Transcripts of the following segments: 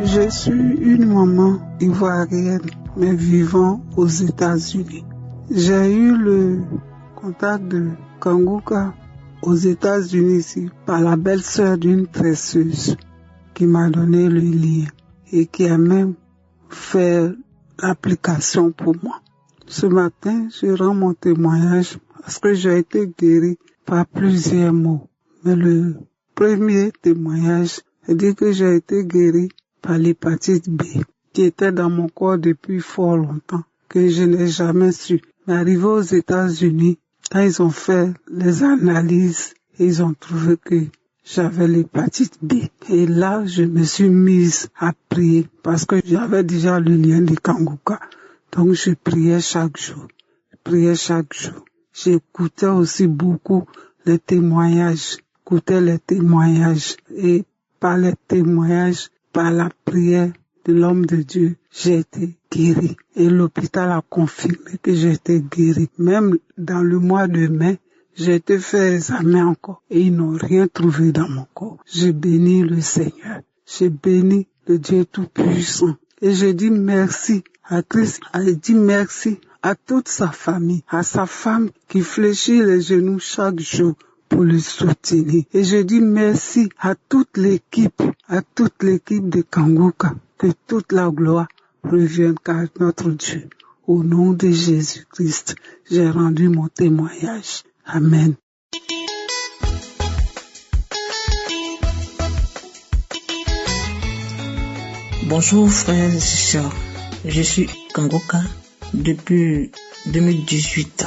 Je suis une maman ivoirienne, mais vivant aux États-Unis. J'ai eu le contact de Kanguka aux États-Unis ici par la belle-sœur d'une tresseuse qui m'a donné le lien et qui a même fait l'application pour moi. Ce matin, je rends mon témoignage parce que j'ai été guérie par plusieurs mots. Mais le premier témoignage dit que j'ai été guérie par l'hépatite B, qui était dans mon corps depuis fort longtemps, que je n'ai jamais su. Mais arrivé aux États-Unis, quand ils ont fait les analyses, ils ont trouvé que j'avais l'hépatite B. Et là, je me suis mise à prier parce que j'avais déjà le lien de Kanguka. Donc, je priais chaque jour. J'écoutais aussi beaucoup les témoignages. Et par les témoignages, par la prière de l'homme de Dieu, j'ai été guérie. Et l'hôpital a confirmé que j'ai été guérie. Même dans le mois de mai, j'ai été faire examen encore et ils n'ont rien trouvé dans mon corps. Je bénis le Seigneur. Je bénis le Dieu Tout-Puissant. Et je dis merci à Christ. Je dis merci à toute sa famille, à sa femme qui fléchit les genoux chaque jour pour le soutenir. Et je dis merci à toute l'équipe de Kanguka, que toute la gloire revienne à notre Dieu. Au nom de Jésus-Christ, j'ai rendu mon témoignage. Amen. Bonjour frères et sœurs, je suis Kanguka depuis 2018.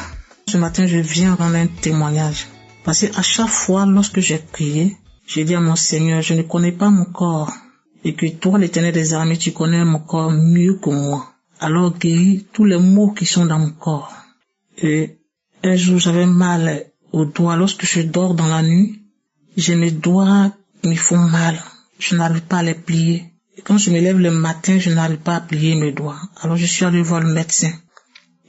Ce matin, je viens rendre un témoignage. Parce qu'à chaque fois, lorsque j'ai prié, j'ai dit à mon Seigneur, je ne connais pas mon corps. Et que toi, l'Éternel des armées, tu connais mon corps mieux que moi. Alors guéris tous les maux qui sont dans mon corps. Et un jour, j'avais mal aux doigts. Lorsque je dors dans la nuit, j'ai mes doigts qui me font mal. Je n'arrive pas à les plier. Et quand je me lève le matin, je n'arrive pas à plier mes doigts. Alors je suis allé voir le médecin.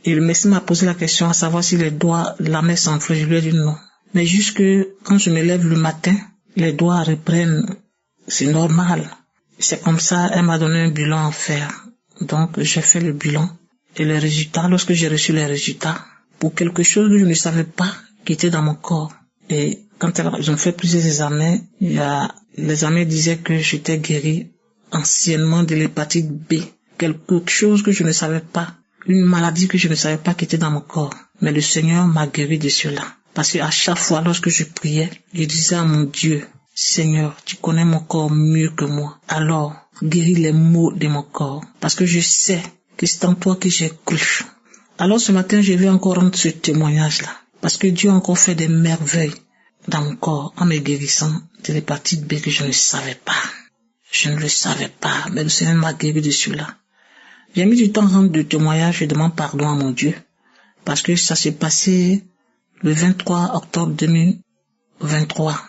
Et le médecin m'a posé la question à savoir si les doigts, la main s'enflaient. Je lui ai dit non. Mais jusque quand je me lève le matin, les doigts reprennent. C'est normal. C'est comme ça, elle m'a donné un bilan à faire. Donc, j'ai fait le bilan. Et les résultats, lorsque j'ai reçu les résultats, pour quelque chose que je ne savais pas qui était dans mon corps. Et quand ils ont fait plusieurs examens, l'examen disait que j'étais guéri anciennement de l'hépatite B. Quelque chose que je ne savais pas. Une maladie que je ne savais pas qui était dans mon corps. Mais le Seigneur m'a guéri de cela. Parce qu'à chaque fois, lorsque je priais, je disais à mon Dieu, Seigneur, tu connais mon corps mieux que moi. Alors, guéris les maux de mon corps. Parce que je sais que c'est en toi que j'ai cru. Alors ce matin, je vais encore rendre ce témoignage-là. Parce que Dieu a encore fait des merveilles dans mon corps en me guérissant de l'hépatite B que je ne savais pas. Je ne le savais pas, mais le Seigneur m'a guéri de cela. J'ai mis du temps à rendre le témoignage, je demande pardon à mon Dieu. Parce que ça s'est passé le 23 octobre 2023.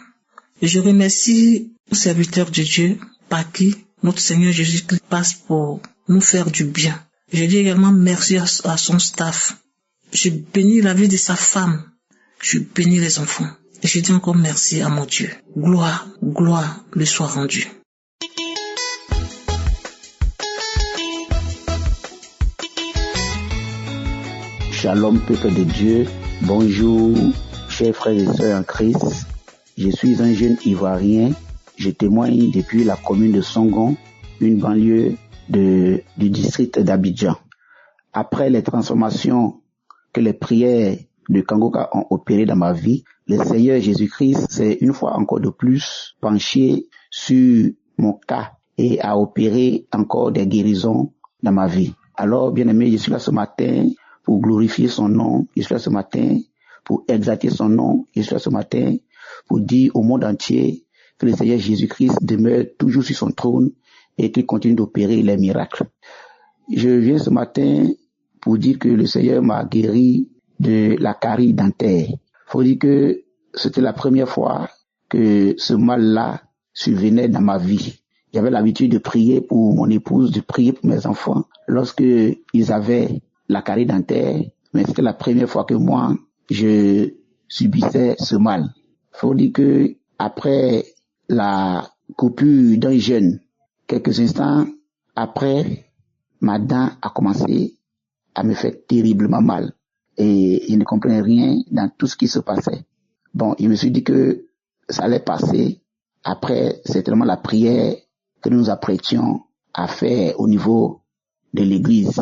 Et je remercie le serviteur de Dieu par qui notre Seigneur Jésus-Christ passe pour nous faire du bien. Je dis également merci à son staff. Je bénis la vie de sa femme. Je bénis les enfants. Et je dis encore merci à mon Dieu. Gloire lui soit rendue. Shalom, peuple de Dieu. Bonjour, chers frères et sœurs en Christ. Je suis un jeune Ivoirien. Je témoigne depuis la commune de Songon, une banlieue du district d'Abidjan. Après les transformations que les prières de Kanguka ont opérées dans ma vie, le Seigneur Jésus-Christ s'est une fois encore de plus penché sur mon cas et a opéré encore des guérisons dans ma vie. Alors, bien aimé, je suis là ce matin pour glorifier son nom. Je suis là ce matin pour exalter son nom. Je suis là ce matin pour dire au monde entier que le Seigneur Jésus-Christ demeure toujours sur son trône et qu'il continue d'opérer les miracles. Je viens ce matin pour dire que le Seigneur m'a guéri de la carie dentaire. Faut dire que c'était la première fois que ce mal-là survenait dans ma vie. J'avais l'habitude de prier pour mon épouse, de prier pour mes enfants lorsque ils avaient la carie dentaire, mais c'était la première fois que moi, je subissais ce mal. Faut dire que après la coupure d'un jeûne Quelques instants après, ma dent a commencé à me faire terriblement mal. Et je ne comprenais rien dans tout ce qui se passait. Bon, je me suis dit que ça allait passer. Après, certainement la prière que nous nous apprêtions à faire au niveau de l'église.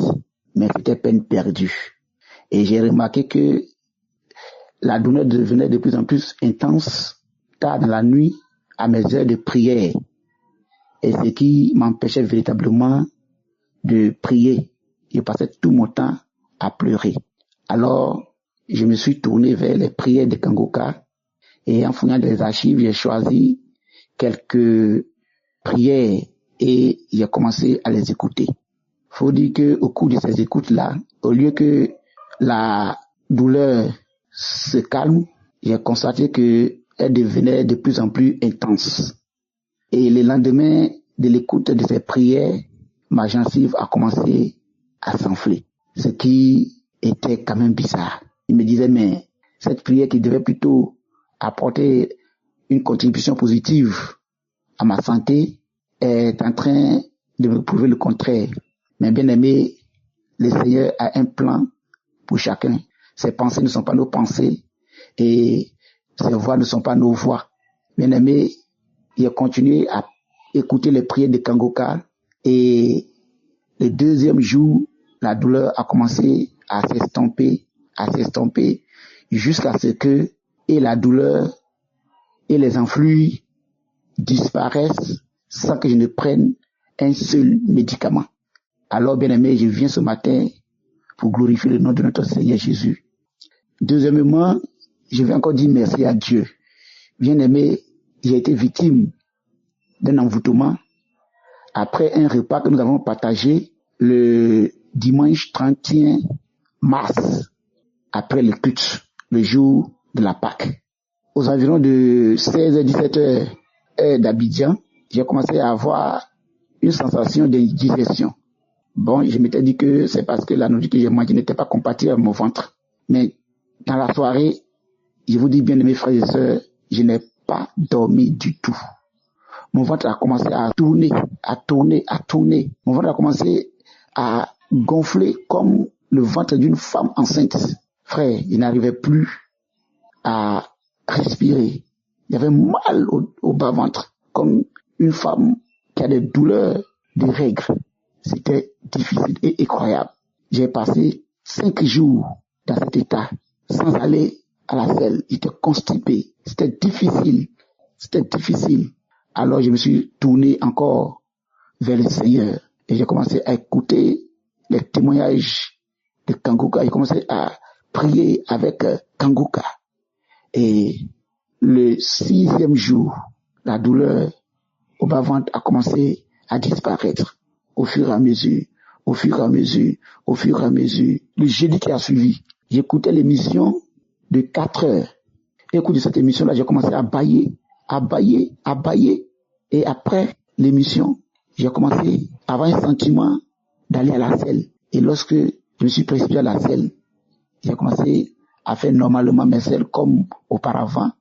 Mais c'était peine perdue. Et j'ai remarqué que la douleur devenait de plus en plus intense tard dans la nuit à mes heures de prière. Et ce qui m'empêchait véritablement de prier. Je passais tout mon temps à pleurer. Alors, je me suis tourné vers les prières de Kangoka et en fouillant des archives, j'ai choisi quelques prières et j'ai commencé à les écouter. Faut dire que au cours de ces écoutes-là, au lieu que la douleur se calme, j'ai constaté que elle devenait de plus en plus intense. Et le lendemain de l'écoute de ces prières, ma gencive a commencé à s'enfler. Ce qui était quand même bizarre. Il me disait, mais cette prière qui devait plutôt apporter une contribution positive à ma santé est en train de me prouver le contraire. Mais bien aimé, le Seigneur a un plan pour chacun. Ses pensées ne sont pas nos pensées et ses voix ne sont pas nos voix. Bien aimé, il a continué à écouter les prières de Kangoka et le deuxième jour, la douleur a commencé à s'estomper jusqu'à ce que et la douleur et les enflures disparaissent sans que je ne prenne un seul médicament. Alors, bien aimé, je viens ce matin pour glorifier le nom de notre Seigneur Jésus. Deuxièmement, je vais encore dire merci à Dieu. Bien aimé, j'ai été victime d'un envoûtement après un repas que nous avons partagé le dimanche 31 mars, après le culte, le jour de la Pâque. Aux environs de 16h-17h heure d'Abidjan, j'ai commencé à avoir une sensation de digestion. Bon, je m'étais dit que c'est parce que la nourriture que j'ai mangée n'était pas compatible avec mon ventre. Mais dans la soirée, je vous dis bien, mes frères et sœurs, je n'ai pas dormi du tout. Mon ventre a commencé à tourner. Mon ventre a commencé à gonfler comme le ventre d'une femme enceinte. Frère, je n'arrivais plus à respirer. J'avais mal au bas-ventre, comme une femme qui a des douleurs de règles. C'était difficile et incroyable. J'ai passé 5 jours dans cet état, sans aller à la selle. J'étais constipé. C'était difficile. Alors je me suis tourné encore vers le Seigneur et j'ai commencé à écouter les témoignages de Kangoka. J'ai commencé à prier avec Kangoka. Et le 6e jour, la douleur au bas-ventre a commencé à disparaître au fur et à mesure. Le jeudi qui a suivi, j'écoutais l'émission de 4 heures. Et au cours de cette émission-là, j'ai commencé à bâiller. Et après l'émission, j'ai commencé à avoir un sentiment d'aller à la selle. Et lorsque je me suis précipité à la selle, j'ai commencé à faire normalement mes selles comme auparavant.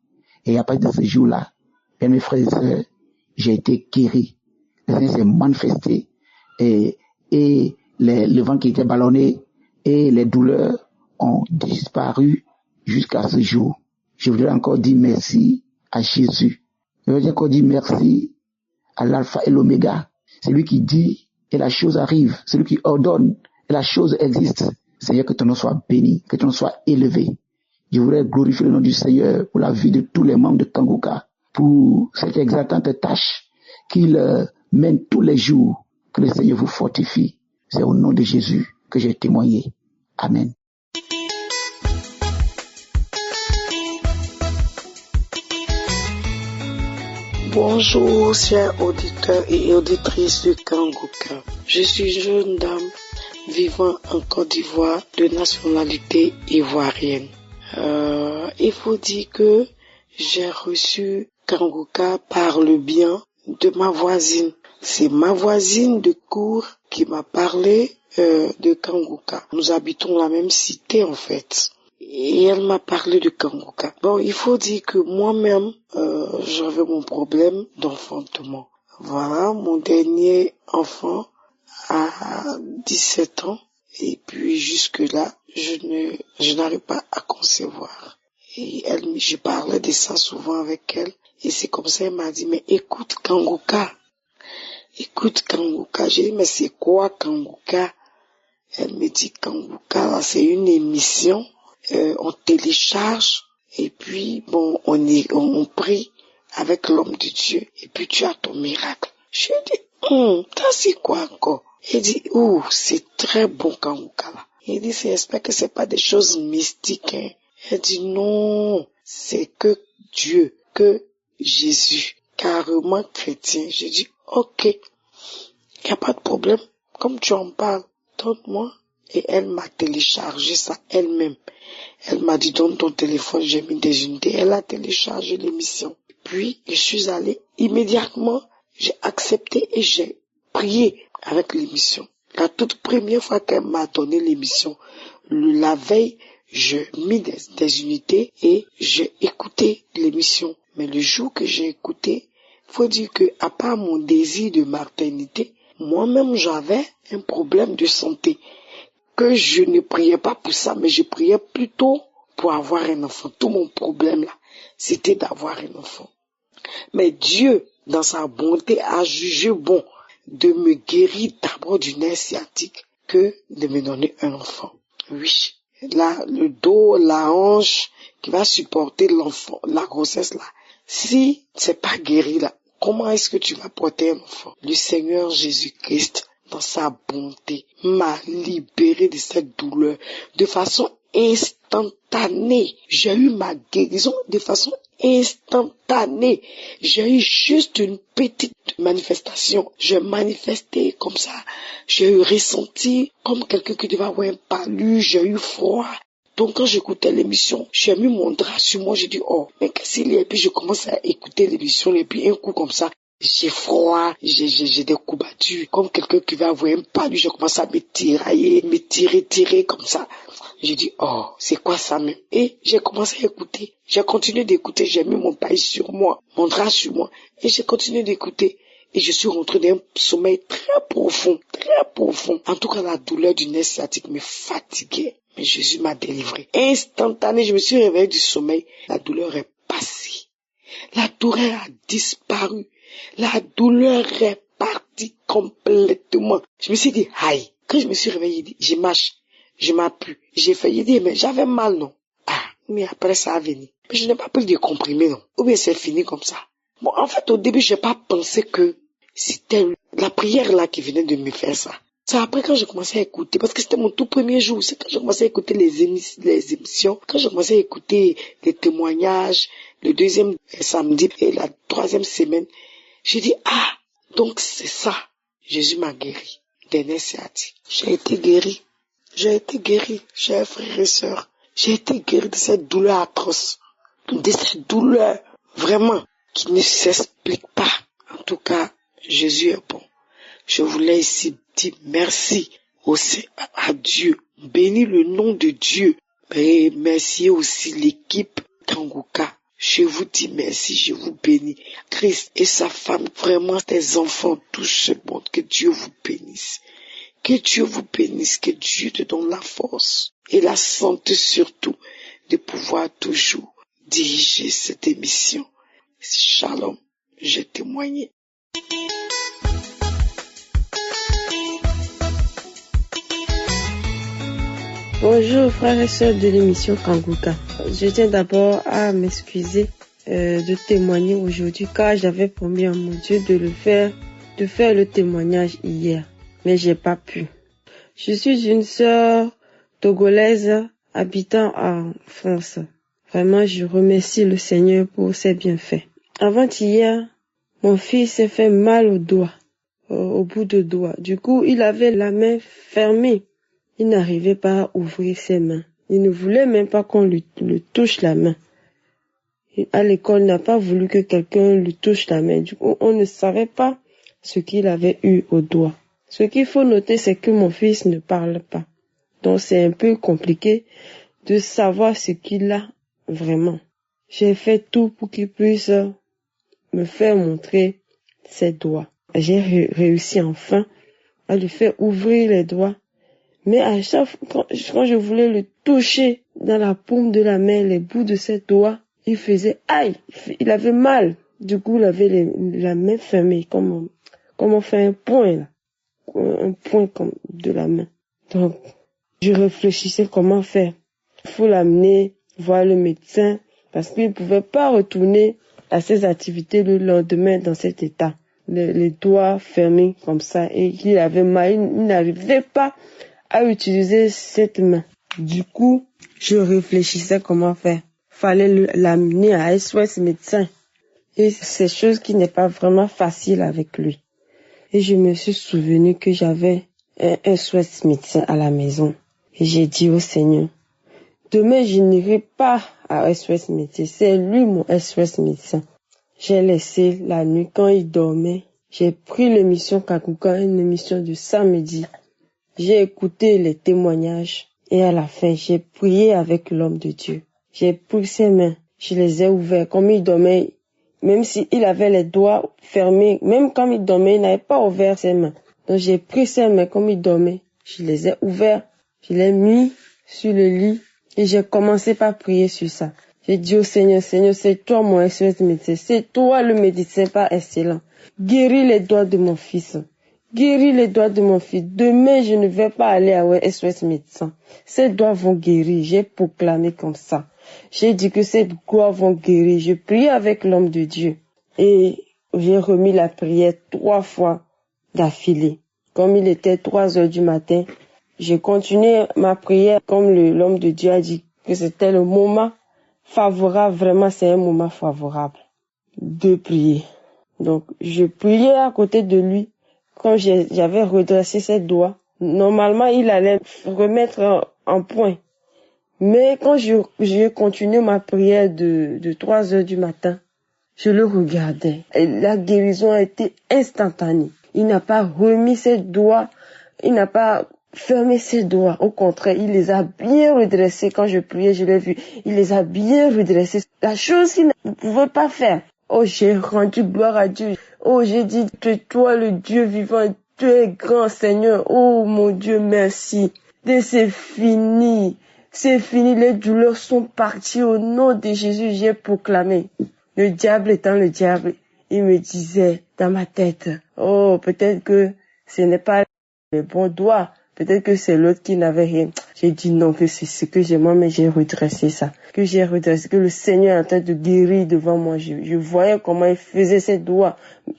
Et à partir de ce jour-là, mes frères et sœurs, j'ai été guéri. Le Seigneur s'est manifesté et le ventre qui était ballonné et les douleurs ont disparu jusqu'à ce jour. Je voudrais encore dire merci à Jésus. Je voudrais encore dire merci à l'alpha et l'oméga. C'est lui qui dit et la chose arrive. C'est lui qui ordonne et la chose existe. Seigneur, que ton nom soit béni, que ton nom soit élevé. Je voudrais glorifier le nom du Seigneur pour la vie de tous les membres de Kangoka, pour cette exaltante tâche qu'il mène tous les jours. Que le Seigneur vous fortifie. C'est au nom de Jésus que j'ai témoigné. Amen. Bonjour, chers auditeurs et auditrices de Kangoka. Je suis une jeune dame vivant en Côte d'Ivoire de nationalité ivoirienne. Il faut dire que j'ai reçu Kangoka par le bien de ma voisine. C'est ma voisine de cour qui m'a parlé de Kangoka. Nous habitons la même cité en fait. Et elle m'a parlé de Kangoka. Bon, il faut dire que moi-même, j'avais mon problème d'enfantement. Voilà, mon dernier enfant a 17 ans. Et puis jusque-là, je n'arrive pas à concevoir. Et je parlais de ça souvent avec elle. Et c'est comme ça, elle m'a dit, mais écoute Kanguka. J'ai dit, mais c'est quoi Kanguka? Elle me dit, Kanguka, c'est une émission, on télécharge, et puis, bon, on prie avec l'homme de Dieu, et puis tu as ton miracle. Je dis, ça c'est quoi encore? Il dit, c'est très bon Kanguka là. Il dit, j'espère que c'est pas des choses mystiques, hein. Elle dit, non, c'est que Dieu, que Jésus, carrément chrétien. J'ai dit, ok, y a pas de problème. Comme tu en parles, donne-moi. Et elle m'a téléchargé ça elle-même. Elle m'a dit, donne ton téléphone, j'ai mis des unités. Elle a téléchargé l'émission. Puis, je suis allée immédiatement, j'ai accepté et j'ai prié avec l'émission. La toute première fois qu'elle m'a donné l'émission, la veille, je mis des unités et j'ai écouté l'émission. Mais le jour que j'ai écouté, faut dire que, à part mon désir de maternité, moi-même j'avais un problème de santé. Que je ne priais pas pour ça, mais je priais plutôt pour avoir un enfant. Tout mon problème là, c'était d'avoir un enfant. Mais Dieu, dans sa bonté, a jugé bon de me guérir d'abord du nerf sciatique que de me donner un enfant. Oui. Là, le dos, la hanche qui va supporter l'enfant, la grossesse là. Si c'est pas guéri là, comment est-ce que tu vas porter un enfant? Le Seigneur Jésus-Christ, dans sa bonté, m'a libéré de cette douleur de façon instantanée. J'ai eu ma guérison de façon instantanée. J'ai eu juste une petite manifestation. J'ai manifesté comme ça. J'ai eu ressenti comme quelqu'un qui devait avoir un palu. J'ai eu froid. Donc quand j'écoutais l'émission, j'ai mis mon drap sur moi. J'ai dit, oh, mais qu'est-ce qu'il y a? Et puis je commence à écouter l'émission. Et puis un coup comme ça, j'ai froid, j'ai des coups battus. Comme quelqu'un qui va avoir un palu, je commence à me tirailler, me tirer comme ça. J'ai dit, oh, c'est quoi ça même? Et j'ai commencé à écouter. J'ai continué d'écouter. J'ai mis mon paille sur moi, mon drap sur moi. Et j'ai continué d'écouter. Et je suis rentré dans un sommeil très profond, très profond. En tout cas, la douleur du nerf sciatique me fatiguait. Mais Jésus m'a délivré. Instantané, je me suis réveillé du sommeil. La douleur est passée. La douleur a disparu. La douleur est partie complètement. Je me suis dit, aïe. Quand je me suis réveillé, je marche. Je m'appuie. J'ai failli dire, mais j'avais mal, non? Ah, mais après ça a venu. Mais je n'ai pas pris de comprimés, non? Ou bien c'est fini comme ça. Bon, en fait, au début, j'ai pas pensé que c'était la prière là qui venait de me faire ça. C'est après quand j'ai commencé à écouter, parce que c'était mon tout premier jour, c'est quand j'ai commencé à écouter les émissions, quand j'ai commencé à écouter les témoignages, le deuxième samedi et la troisième semaine, j'ai dit, ah, donc c'est ça. Jésus m'a guéri des nerfs sciatiques. J'ai été guéri, chers frères et sœurs. J'ai été guéri de cette douleur atroce, de cette douleur vraiment qui ne s'explique pas. En tout cas, Jésus est bon. Je voulais ici dire merci à Dieu. Bénis le nom de Dieu. Et merci aussi l'équipe Kanguka. Je vous dis merci, je vous bénis. Christ et sa femme, vraiment tes enfants, tout ce monde, que Dieu vous bénisse. Que Dieu vous bénisse, que Dieu te donne la force et la santé surtout de pouvoir toujours diriger cette émission. Shalom, j'ai témoigné. Bonjour frères et sœurs de l'émission Kanguka. Je tiens d'abord à m'excuser de témoigner aujourd'hui car j'avais promis à mon Dieu de faire le témoignage hier, mais j'ai pas pu. Je suis une sœur togolaise habitant en France. Vraiment, je remercie le Seigneur pour ses bienfaits. Avant-hier, mon fils s'est fait mal au doigt, au bout de doigt. Du coup, il avait la main fermée. Il n'arrivait pas à ouvrir ses mains. Il ne voulait même pas qu'on lui touche la main. À l'école, il n'a pas voulu que quelqu'un lui touche la main. Du coup, on ne savait pas ce qu'il avait eu au doigt. Ce qu'il faut noter, c'est que mon fils ne parle pas. Donc, c'est un peu compliqué de savoir ce qu'il a vraiment. J'ai fait tout pour qu'il puisse me faire montrer ses doigts. J'ai réussi enfin à lui faire ouvrir les doigts. Mais à chaque fois, quand je voulais le toucher dans la paume de la main, les bouts de ses doigts, il faisait aïe, il avait mal. Du coup, il avait la main fermée, comme on fait un point, là. Un point comme de la main. Donc, je réfléchissais comment faire. Il faut l'amener voir le médecin parce qu'il ne pouvait pas retourner à ses activités le lendemain dans cet état. Les doigts fermés comme ça et il avait mal, il n'arrivait pas à utiliser cette main. Du coup, je réfléchissais comment faire. Fallait l'amener à SOS médecin. Et c'est chose qui n'est pas vraiment facile avec lui. Et je me suis souvenu que j'avais un SOS médecin à la maison. Et j'ai dit au Seigneur, demain je n'irai pas à SOS médecin, c'est lui mon SOS médecin. J'ai laissé la nuit quand il dormait. J'ai pris l'émission Kakuka, une émission de samedi. J'ai écouté les témoignages et à la fin, j'ai prié avec l'homme de Dieu. J'ai pris ses mains, je les ai ouvertes. Comme il dormait, même s'il avait les doigts fermés, même comme il dormait, il n'avait pas ouvert ses mains. Donc j'ai pris ses mains comme il dormait, je les ai ouvertes, je les ai mis sur le lit et j'ai commencé par prier sur ça. J'ai dit au Seigneur, Seigneur, c'est toi mon SOS médecin, c'est toi le médecin par excellence. Guéris les doigts de mon fils. Guéris les doigts de mon fils. Demain, je ne vais pas aller à SOS médecin. Ces doigts vont guérir. J'ai proclamé comme ça. J'ai dit que ces doigts vont guérir. Je priais avec l'homme de Dieu. Et j'ai remis la prière 3 fois d'affilée. Comme il était 3 heures du matin, j'ai continué ma prière comme l'homme de Dieu a dit que c'était le moment favorable. Vraiment, c'est un moment favorable de prier. Donc, je priais à côté de lui. Quand j'avais redressé ses doigts, normalement, il allait remettre en point. Mais quand j'ai continué ma prière de 3 heures du matin, je le regardais. Et la guérison a été instantanée. Il n'a pas remis ses doigts, il n'a pas fermé ses doigts. Au contraire, il les a bien redressés. Quand je priais, je l'ai vu. Il les a bien redressés. La chose qu'il ne pouvait pas faire. Oh, j'ai rendu gloire à Dieu. Oh, j'ai dit, tu es toi le Dieu vivant, tu es grand Seigneur. Oh, mon Dieu, merci. Et c'est fini. C'est fini, les douleurs sont parties. Au nom de Jésus, j'ai proclamé. Le diable étant le diable, il me disait dans ma tête, oh, peut-être que ce n'est pas le bon doigt. Peut-être que c'est l'autre qui n'avait rien. J'ai dit non, que c'est ce que j'ai moi, mais j'ai redressé ça. Que j'ai redressé, que le Seigneur est en train de guérir devant moi. Je voyais comment il faisait ses doigts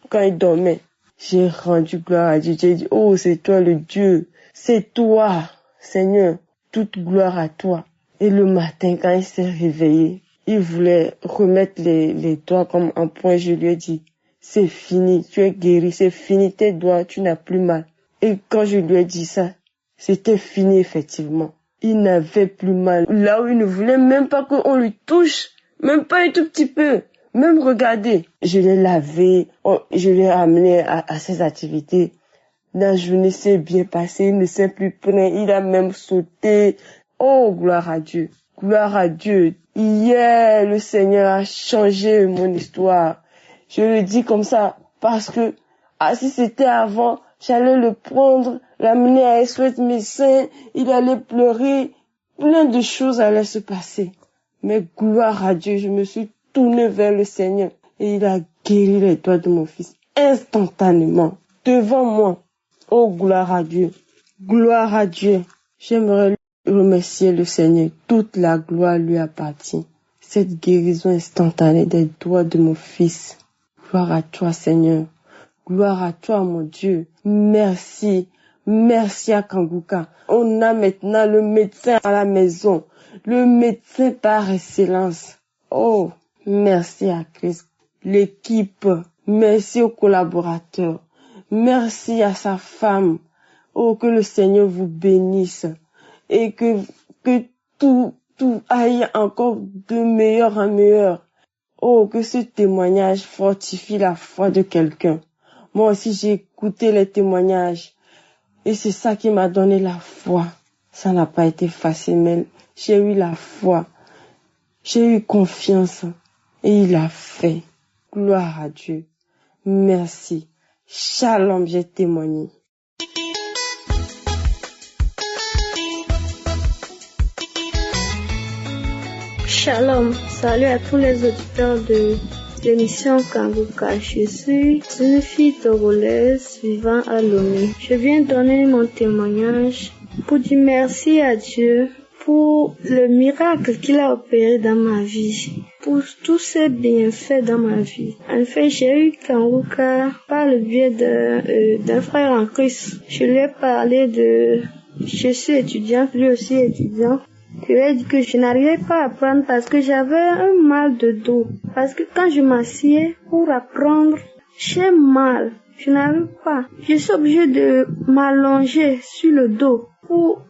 quand il dormait. J'ai rendu gloire à Dieu. J'ai dit, oh, c'est toi le Dieu. C'est toi, Seigneur. Toute gloire à toi. Et le matin, quand il s'est réveillé, il voulait remettre les doigts comme en point. Je lui ai dit, c'est fini, tu es guéri, c'est fini tes doigts, tu n'as plus mal. Et quand je lui ai dit ça, c'était fini effectivement. Il n'avait plus mal. Là où il ne voulait même pas qu'on lui touche, même pas un tout petit peu, même regarder. Je l'ai lavé, je l'ai amené à ses activités. La journée s'est bien passée, il ne s'est plus plaint, il a même sauté. Oh, gloire à Dieu, gloire à Dieu. Hier, le Seigneur a changé mon histoire. Je le dis comme ça parce que si c'était avant, j'allais le prendre, l'amener à SOS médecin, il allait pleurer, plein de choses allaient se passer. Mais gloire à Dieu, je me suis tournée vers le Seigneur et il a guéri les doigts de mon fils instantanément, devant moi. Oh, gloire à Dieu, gloire à Dieu. J'aimerais remercier le Seigneur, toute la gloire lui appartient. Cette guérison instantanée des doigts de mon fils. Gloire à toi, Seigneur. Gloire à toi, mon Dieu. Merci. Merci à Kanguka. On a maintenant le médecin à la maison. Le médecin par excellence. Oh, merci à Christ. L'équipe. Merci aux collaborateurs. Merci à sa femme. Oh, que le Seigneur vous bénisse. Et que tout aille encore de meilleur en meilleur. Oh, que ce témoignage fortifie la foi de quelqu'un. Moi aussi, j'ai écouté les témoignages. Et c'est ça qui m'a donné la foi. Ça n'a pas été facile, mais j'ai eu la foi. J'ai eu confiance. Et il a fait. Gloire à Dieu. merci. Shalom, j'ai témoigné. Shalom, salut à tous les auditeurs de l'émission Kanguka. Je suis une fille togolaise vivant à Lomé. Je viens donner mon témoignage pour dire merci à Dieu pour le miracle qu'il a opéré dans ma vie, pour tous ses bienfaits dans ma vie. En fait, j'ai eu Kanguka par le biais d'un frère en Christ. Je lui ai parlé de... Je suis étudiante, lui aussi étudiant. Je lui ai dit que je n'arrivais pas à apprendre parce que j'avais un mal de dos. Parce que quand je m'assieds pour apprendre, j'ai mal. Je n'arrive pas. Je suis obligée de m'allonger sur le dos pour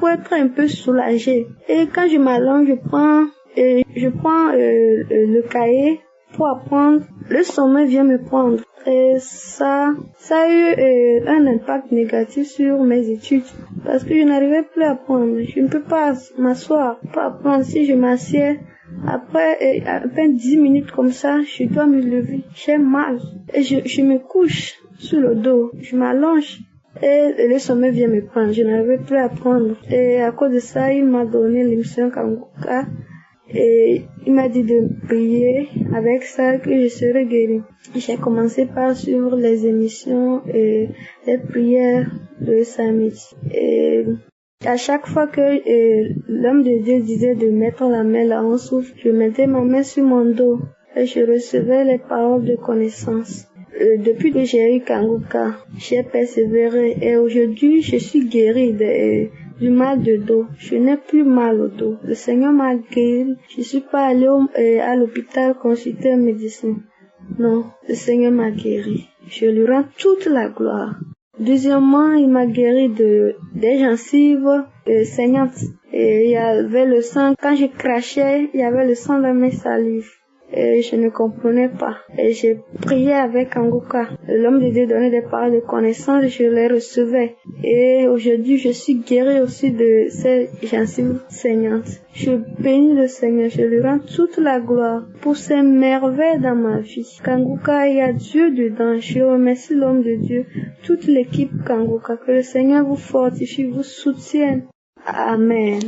être un peu soulagée. Et quand je m'allonge, je prends le cahier pour apprendre. Le sommeil vient me prendre. Et ça a eu un impact négatif sur mes études parce que je n'arrivais plus à apprendre. Je ne peux pas m'asseoir pour apprendre. Si je m'assieds, après à peine 10 minutes comme ça, je dois me lever. J'ai mal. Et je me couche sur le dos. Je m'allonge. Et le sommeil vient me prendre. Je n'arrivais plus à apprendre. Et à cause de ça, il m'a donné l'émission Kanguka. Et il m'a dit de prier avec ça que je serai guérie. J'ai commencé par suivre les émissions et les prières de samedi. Et à chaque fois que l'homme de Dieu disait de mettre la main là en souffle, je mettais ma main sur mon dos et je recevais les paroles de connaissance. Depuis que j'ai eu Kanguka, j'ai persévéré et aujourd'hui je suis guérie du mal de dos. Je n'ai plus mal au dos. Le Seigneur m'a guéri. Je suis pas allée à l'hôpital consulter un médecin. Non, le Seigneur m'a guéri. Je lui rends toute la gloire. Deuxièmement, il m'a guéri des gencives saignantes. Et il y avait le sang. Quand je crachais, il y avait le sang dans mes salives. Et je ne comprenais pas. Et j'ai prié avec Kanguka. L'homme de Dieu donnait des paroles de connaissance, je les recevais. Et aujourd'hui, je suis guérie aussi de ces gencives saignantes. Je bénis le Seigneur, je lui rends toute la gloire pour ses merveilles dans ma vie. Kanguka, il y a Dieu dedans. Je remercie l'homme de Dieu, toute l'équipe Kanguka. Que le Seigneur vous fortifie, vous soutienne. Amen.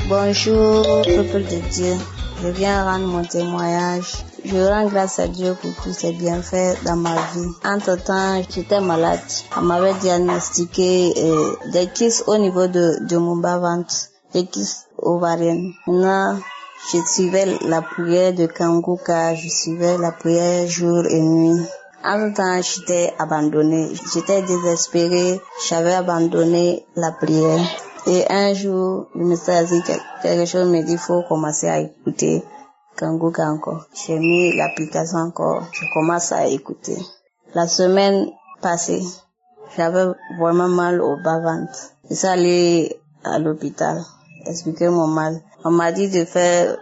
Bonjour, peuple de Dieu. Je viens rendre mon témoignage. Je rends grâce à Dieu pour tous ses bienfaits dans ma vie. Entre-temps, j'étais malade. On m'avait diagnostiqué des kystes au niveau de mon bas-ventre, des kystes ovariennes. Maintenant, je suivais la prière de Kanguka, je suivais la prière jour et nuit. Entre-temps, j'étais abandonnée. J'étais désespérée. J'avais abandonné la prière. Et un jour, le message a dit quelque chose, me dit, il faut commencer à écouter Kanguka encore. J'ai mis l'application encore, je commence à écouter. La semaine passée, j'avais vraiment mal au bas-ventre. Je suis allée à l'hôpital, expliquer mon mal. On m'a dit de faire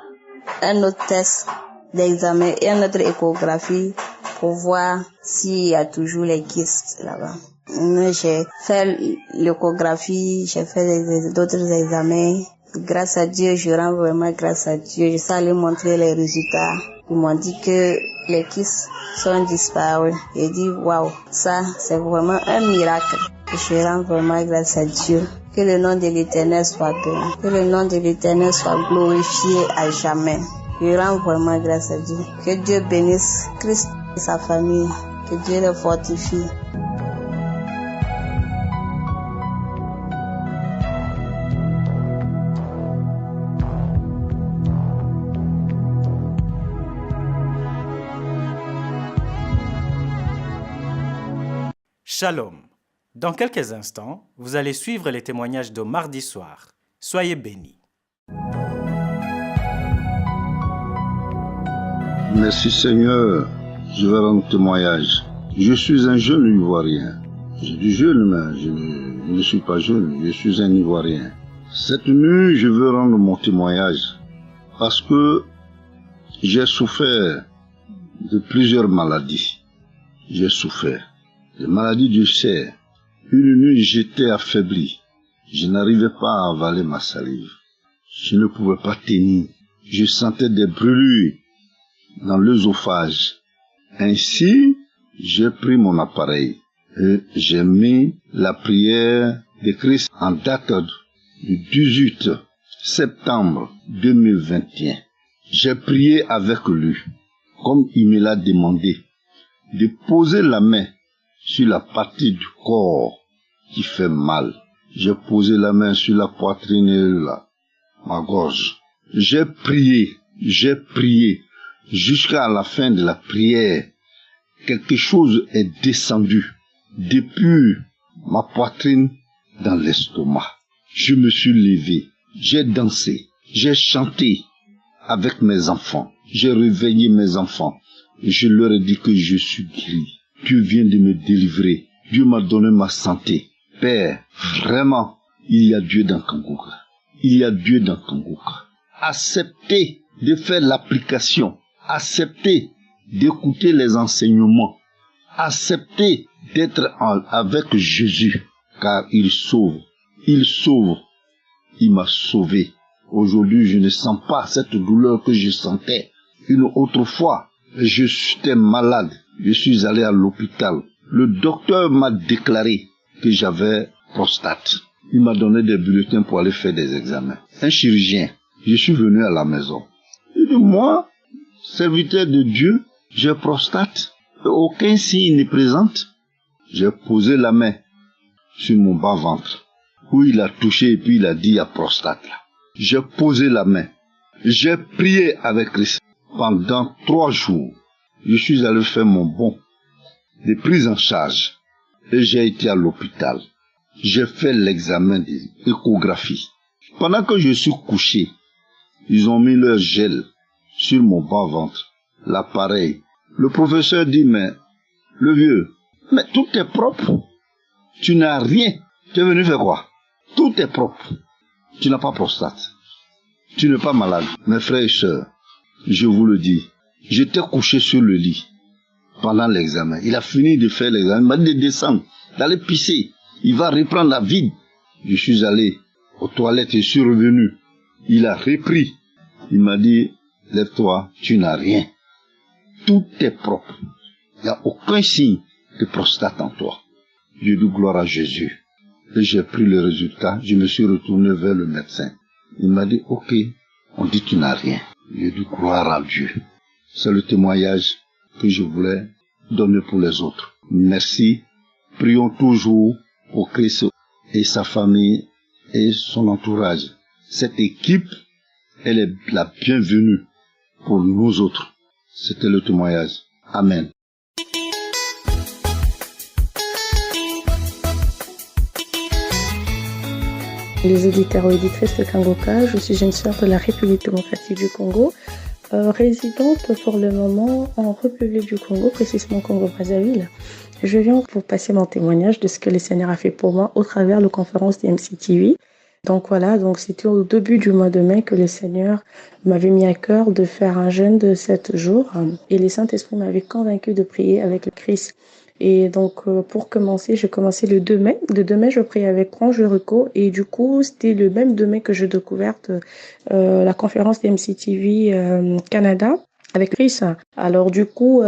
un autre test d'examen et une autre échographie pour voir s'il y a toujours les kystes là-bas. J'ai fait l'échographie, j'ai fait d'autres examens. Grâce à Dieu, je rends vraiment grâce à Dieu. Je suis allée montrer les résultats. Ils m'ont dit que les kystes sont disparus. J'ai dit, waouh, ça, c'est vraiment un miracle. Je rends vraiment grâce à Dieu. Que le nom de l'Éternel soit béni. Que le nom de l'Éternel soit glorifié à jamais. Je rends vraiment grâce à Dieu. Que Dieu bénisse Christ et sa famille. Que Dieu le fortifie. Shalom. Dans quelques instants, vous allez suivre les témoignages de mardi soir. Soyez bénis. Merci Seigneur, je vais rendre témoignage. Je suis un jeune Ivoirien. Je dis jeune, mais je ne suis pas jeune, je suis un Ivoirien. Cette nuit, je veux rendre mon témoignage parce que j'ai souffert de plusieurs maladies. J'ai souffert des maladies du cerf. Une nuit, j'étais affaibli. Je n'arrivais pas à avaler ma salive. Je ne pouvais pas tenir. Je sentais des brûlures dans l'œsophage. Ainsi, j'ai pris mon appareil et j'ai mis la prière de Christ en date du 18 septembre 2021. J'ai prié avec lui, comme il me l'a demandé, de poser la main sur la partie du corps qui fait mal. J'ai posé la main sur la poitrine et là, ma gorge. J'ai prié jusqu'à la fin de la prière. Quelque chose est descendu depuis ma poitrine dans l'estomac. Je me suis levé, j'ai dansé, j'ai chanté avec mes enfants. J'ai réveillé mes enfants. Je leur ai dit que je suis guéri. Dieu vient de me délivrer. Dieu m'a donné ma santé. Père, vraiment, il y a Dieu dans Kangoka. Il y a Dieu dans Kangoka. Acceptez de faire l'application. Acceptez d'écouter les enseignements. Acceptez d'être avec Jésus, car il sauve. Il sauve. Il m'a sauvé. Aujourd'hui, je ne sens pas cette douleur que je sentais. Une autre fois, j'étais malade. Je suis allé à l'hôpital. Le docteur m'a déclaré que j'avais prostate. Il m'a donné des bulletins pour aller faire des examens. Un chirurgien. Je suis venu à la maison. Il dit, moi, serviteur de Dieu, j'ai prostate. Aucun signe ne présente. J'ai posé la main sur mon bas-ventre, où il a touché et puis il a dit, il y a prostate là. J'ai posé la main. J'ai prié avec Christ pendant 3 jours. Je suis allé faire mon bon de prise en charge et j'ai été à l'hôpital. J'ai fait l'examen d'échographie. Pendant que je suis couché, ils ont mis leur gel sur mon bas-ventre, l'appareil. Le professeur dit, mais le vieux, mais tout est propre. Tu n'as rien. Tu es venu faire quoi? Tout est propre. Tu n'as pas prostate. Tu n'es pas malade. Mes frères et sœurs, je vous le dis, j'étais couché sur le lit pendant l'examen. Il a fini de faire l'examen. Il m'a dit de descendre, d'aller pisser. Il va reprendre la vide. Je suis allé aux toilettes et je suis revenu. Il a repris. Il m'a dit, lève-toi, tu n'as rien. Tout est propre. Il n'y a aucun signe de prostate en toi. Je dis gloire à Jésus. Et j'ai pris le résultat. Je me suis retourné vers le médecin. Il m'a dit, ok, on dit tu n'as rien. Je dis gloire à Dieu. C'est le témoignage que je voulais donner pour les autres. Merci. Prions toujours pour Christ et sa famille et son entourage. Cette équipe, elle est la bienvenue pour nous autres. C'était le témoignage. Amen. Les auditeurs et auditrices de Kangoka, je suis une sœur de la République démocratique du Congo, résidente pour le moment en République du Congo, précisément Congo-Brazzaville. Je viens pour passer mon témoignage de ce que le Seigneur a fait pour moi au travers de la conférence de MCTV. Donc voilà, donc c'était au début du mois de mai que le Seigneur m'avait mis à cœur de faire un jeûne de 7 jours et le Saint-Esprit m'avait convaincu de prier avec le Christ. Et donc, pour commencer, j'ai commencé le 2 mai. Le 2 mai, je priais avec Range Rico. Et du coup, c'était le même 2 mai que j'ai découvert la conférence de MCTV Canada avec Chris. Alors du coup,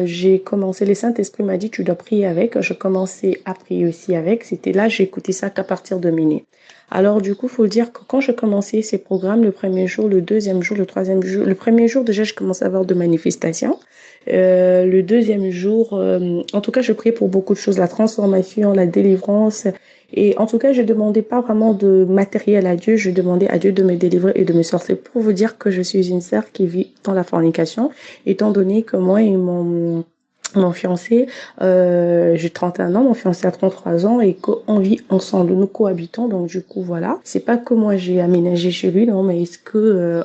j'ai commencé, le Saint-Esprit m'a dit, tu dois prier avec. Je commençais à prier aussi avec. C'était là, j'ai écouté ça qu'à partir de minuit. Alors du coup, faut dire que quand j'ai commencé ces programmes, le premier jour, le deuxième jour, le troisième jour, le premier jour déjà, je commençais à avoir de manifestations. Le deuxième jour, en tout cas, je priais pour beaucoup de choses, la transformation, la délivrance. Et en tout cas, je demandais pas vraiment de matériel à Dieu, je demandais à Dieu de me délivrer et de me sortir, pour vous dire que je suis une sœur qui vit dans la fornication, étant donné que moi et mon fiancé, j'ai 31 ans, mon fiancé a 33 ans et qu'on vit ensemble, nous cohabitons, donc du coup voilà. C'est pas que moi j'ai aménagé chez lui, non, mais est-ce que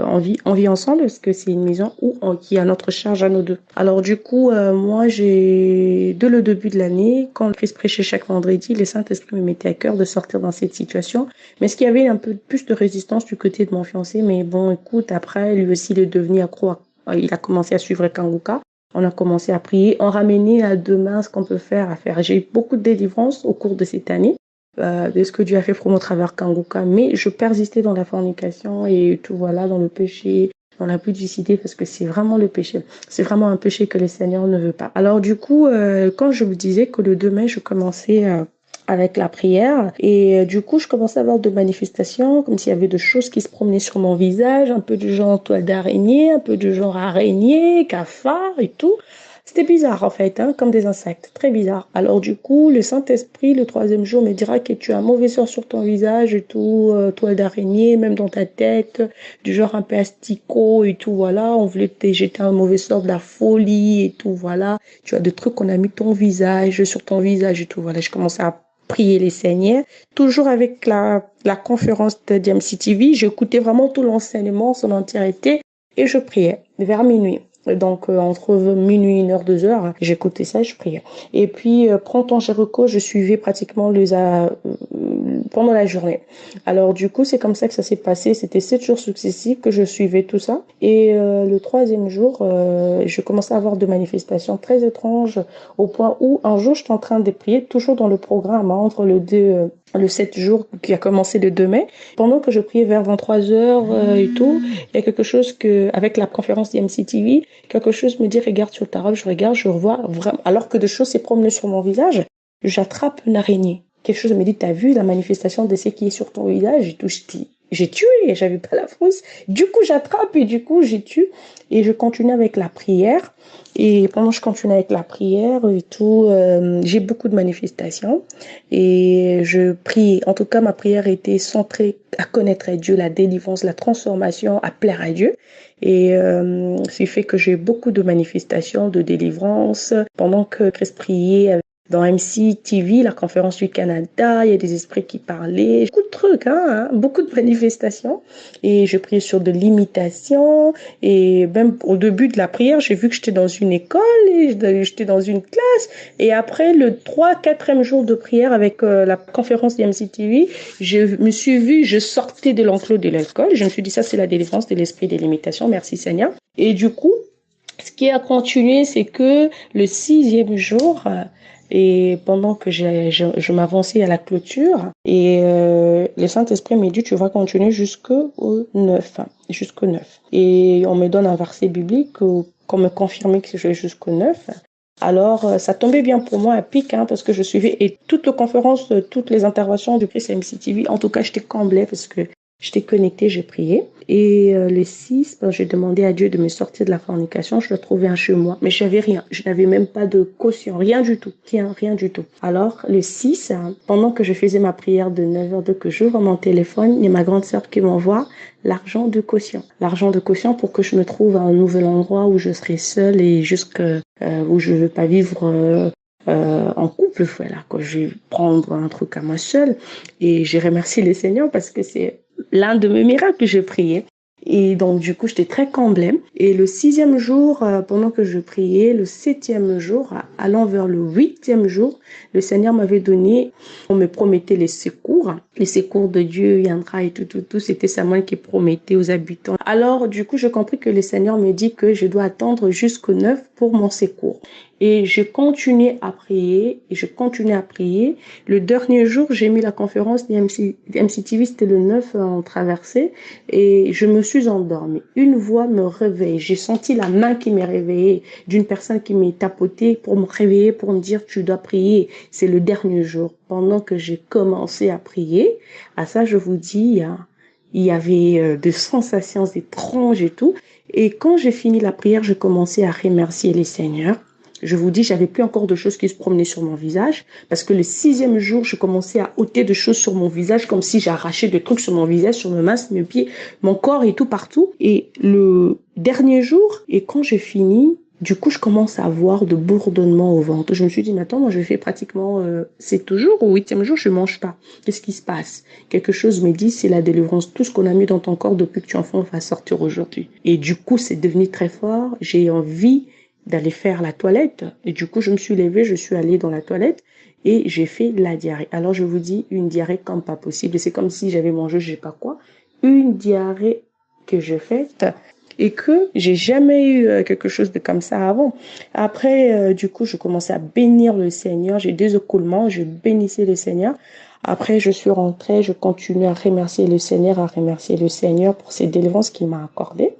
on vit ensemble, est-ce que c'est une maison qui a notre charge à nous deux. Alors du coup, moi j'ai, dès le début de l'année, quand le Christ prêchait chaque vendredi, le Saint-Esprit me mettait à cœur de sortir dans cette situation. Mais est-ce qu'il y avait un peu plus de résistance du côté de mon fiancé, mais bon, écoute, après lui aussi il est devenu accro, il a commencé à suivre Kangoka. On a commencé à prier, on ramenait à demain ce qu'on peut faire à faire. J'ai eu beaucoup de délivrances au cours de cette année. de ce que Dieu a fait pour mon travers Kanguka, mais je persistais dans la fornication et tout, voilà, dans le péché, dans la pudicité, parce que c'est vraiment le péché. C'est vraiment un péché que le Seigneur ne veut pas. Alors du coup, quand je vous disais que le 2 mai, je commençais avec la prière, et du coup, je commençais à avoir de manifestations, comme s'il y avait de choses qui se promenaient sur mon visage, un peu du genre toile d'araignée, un peu du genre araignée, cafard et tout. C'était bizarre en fait, hein, comme des insectes, très bizarre. Alors du coup, le Saint-Esprit, le 3e jour, me dira que tu as un mauvais sort sur ton visage et tout, toile d'araignée, même dans ta tête, du genre un peu asticot et tout, voilà. On voulait te jeter un mauvais sort, de la folie et tout, voilà. Tu as des trucs qu'on a mis ton visage, sur ton visage et tout, voilà. Je commençais à prier les Seigneurs, toujours avec la conférence de DMC TV. J'écoutais vraiment tout l'enseignement, son entièreté, et je priais vers minuit. Donc, entre minuit, 1h, 2h, j'écoutais ça et je priais. Et puis, Printemps Jéricho, je suivais pratiquement pendant la journée. Alors, du coup, c'est comme ça que ça s'est passé. C'était 7 jours successifs que je suivais tout ça. Et le 3e jour, je commençais à avoir de manifestations très étranges au point où, un jour, j'étais en train de prier, toujours dans le programme, hein, entre le 7 jours qui a commencé le 2 mai. Pendant que je priais vers 23h et tout, il y a quelque chose avec la conférence d'IMC TV, quelque chose me dit, regarde sur ta robe, je regarde, je revois, vraiment, alors que des choses s'est promenées sur mon visage, j'attrape une araignée. Quelque chose me dit, t'as vu la manifestation de ce qui est sur ton visage? Et tout, j'ai tué, j'avais pas la force. Du coup, j'attrape et du coup, j'ai tué. Et je continue avec la prière. Et pendant que je continue avec la prière et tout, j'ai beaucoup de manifestations. Et je prie. En tout cas, ma prière était centrée à connaître Dieu, la délivrance, la transformation, à plaire à Dieu. Et c'est fait que j'ai beaucoup de manifestations de délivrance. Pendant que Christ priait dans MC TV, la conférence du Canada, il y a des esprits qui parlaient, beaucoup de trucs, beaucoup de manifestations. Et je priais sur de l'imitation. Et même au début de la prière, j'ai vu que j'étais dans une école et j'étais dans une classe. Et après le 4e jour de prière avec la conférence d'MC TV, je me suis vue, je sortais de l'enclos de l'école. Je me suis dit, ça c'est la délivrance de l'esprit de l'imitation. Merci Seigneur. Et du coup, ce qui a continué, c'est que le 6e jour, et pendant que je m'avançais à la clôture, et le Saint-Esprit m'a dit, tu vas continuer jusqu'au 9. Et on me donne un verset biblique qu'on me confirmait que je vais jusqu'au 9. Alors, ça tombait bien pour moi à pic, parce que je suivais, et toute la conférence, toutes les interventions du PCMC TV, en tout cas, j'étais comblée parce que j'étais connectée, j'ai prié. Et le 6, j'ai demandé à Dieu de me sortir de la fornication. Je le trouvais un chez moi, mais j'avais rien. Je n'avais même pas de caution, rien du tout. Rien du tout. Alors, le 6, pendant que je faisais ma prière de 9h, que j'ouvre mon téléphone, il y a ma grande sœur qui m'envoie l'argent de caution. L'argent de caution pour que je me trouve à un nouvel endroit où je serai seule et où je ne veux pas vivre en couple, voilà, quand je vais prendre un truc à moi seule. Et j'ai remercié le Seigneur parce que c'est l'un de mes miracles que j'ai prié. Et donc, du coup, j'étais très comblée. Et le 6e jour, pendant que je priais, le 7e jour, allant vers le 8e jour, le Seigneur m'avait donné, on me promettait les secours de Dieu viendra et tout. C'était Samuel qui promettait aux habitants. Alors, du coup, j'ai compris que le Seigneur me dit que je dois attendre jusqu'au 9 pour mon secours. Et je continuais à prier, Le dernier jour, j'ai mis la conférence d'MC TV, c'était le 9 en traversée, et je me suis endormie. Une voix me réveille. J'ai senti la main qui m'est réveillée, d'une personne qui m'est tapotée pour me réveiller, pour me dire, tu dois prier. C'est le dernier jour. Pendant que j'ai commencé à prier, à ça, je vous dis, il y avait des sensations étranges et tout. Et quand j'ai fini la prière, je commençais à remercier les Seigneurs. Je vous dis, j'avais plus encore de choses qui se promenaient sur mon visage, parce que le 6e jour, je commençais à ôter des choses sur mon visage, comme si j'arrachais des trucs sur mon visage, sur mes mains, mes pieds, mon corps et tout partout. Et le dernier jour, et quand j'ai fini, du coup, je commence à avoir de bourdonnements au ventre. Je me suis dit, mais attends, moi, je fais pratiquement 7 jours, au 8e jour, je mange pas. Qu'est-ce qui se passe? Quelque chose me dit, c'est la délivrance. Tout ce qu'on a mis dans ton corps depuis que tu es enfant va sortir aujourd'hui. Et du coup, c'est devenu très fort. J'ai envie d'aller faire la toilette. Et du coup, je me suis levée, je suis allée dans la toilette et j'ai fait la diarrhée. Alors, je vous dis, une diarrhée comme pas possible. C'est comme si j'avais mangé, je sais pas quoi. Une diarrhée que j'ai faite et que j'ai jamais eu quelque chose de comme ça avant. Après, du coup, je commençais à bénir le Seigneur. J'ai des écoulements, je bénissais le Seigneur. Après, je suis rentrée, je continue à remercier le Seigneur pour ces délivrances qu'il m'a accordées.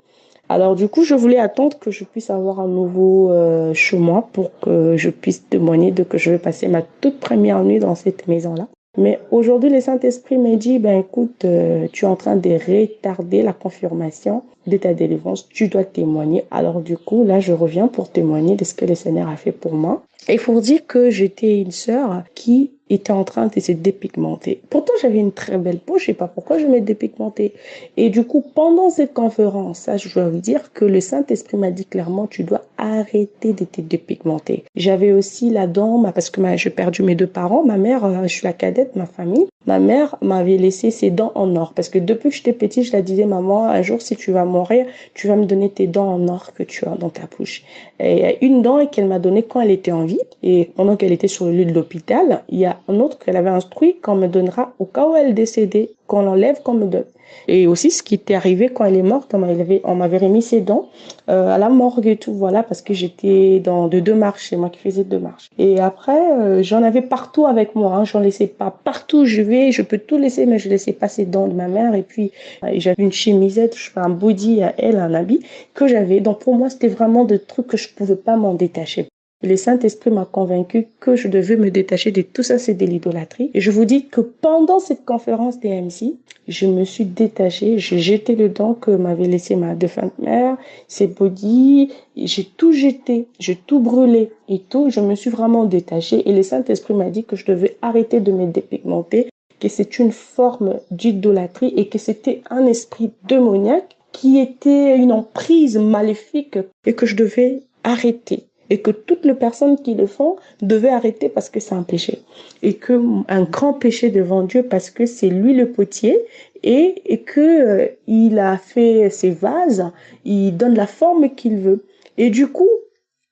Alors du coup, je voulais attendre que je puisse avoir un nouveau chemin pour que je puisse témoigner de que je vais passer ma toute première nuit dans cette maison-là. Mais aujourd'hui, le Saint-Esprit m'a dit, écoute, tu es en train de retarder la confirmation de ta délivrance, tu dois témoigner. Alors du coup, là, je reviens pour témoigner de ce que le Seigneur a fait pour moi. Et il faut dire que j'étais une sœur qui était en train de se dépigmenter. Pourtant, j'avais une très belle peau, je sais pas pourquoi je m'ai dépigmentée. Et du coup, pendant cette conférence, ça, je dois vous dire que le Saint-Esprit m'a dit clairement, tu dois arrêter de te dépigmenter. J'avais aussi la dent, parce que j'ai perdu mes 2 parents. Ma mère, je suis la cadette de ma famille. Ma mère m'avait laissé ses dents en or. Parce que depuis que j'étais petite, je la disais, maman, un jour, si tu vas mourir, tu vas me donner tes dents en or que tu as dans ta bouche. Et il y a une dent qu'elle m'a donnée quand elle était en vie. Et pendant qu'elle était sur le lit de l'hôpital, il y a un autre qu'elle avait instruit qu'on me donnera au cas où elle décédait, qu'on l'enlève, qu'on me donne. Et aussi, ce qui était arrivé quand elle est morte, on m'avait remis ses dents à la morgue et tout, voilà, parce que j'étais dans de 2 marches, c'est moi qui faisais 2 marches. Et après, j'en avais partout avec moi, j'en laissais pas partout, je peux tout laisser, mais je laissais pas ses dents de ma mère. Et puis, j'avais une chemisette, un body à elle, un habit que j'avais. Donc pour moi, c'était vraiment des trucs que je pouvais pas m'en détacher. Le Saint-Esprit m'a convaincu que je devais me détacher de tout ça, c'est de l'idolâtrie. Et je vous dis que pendant cette conférence des MC, je me suis détachée, j'ai jeté le dent que m'avait laissé ma défunte mère, ses body, j'ai tout jeté, j'ai tout brûlé et tout, je me suis vraiment détachée. Et le Saint-Esprit m'a dit que je devais arrêter de me dépigmenter, que c'est une forme d'idolâtrie et que c'était un esprit démoniaque qui était une emprise maléfique et que je devais arrêter. Et que toutes les personnes qui le font devaient arrêter parce que c'est un péché. Et que un grand péché devant Dieu parce que c'est lui le potier et que il a fait ses vases, il donne la forme qu'il veut. Et du coup,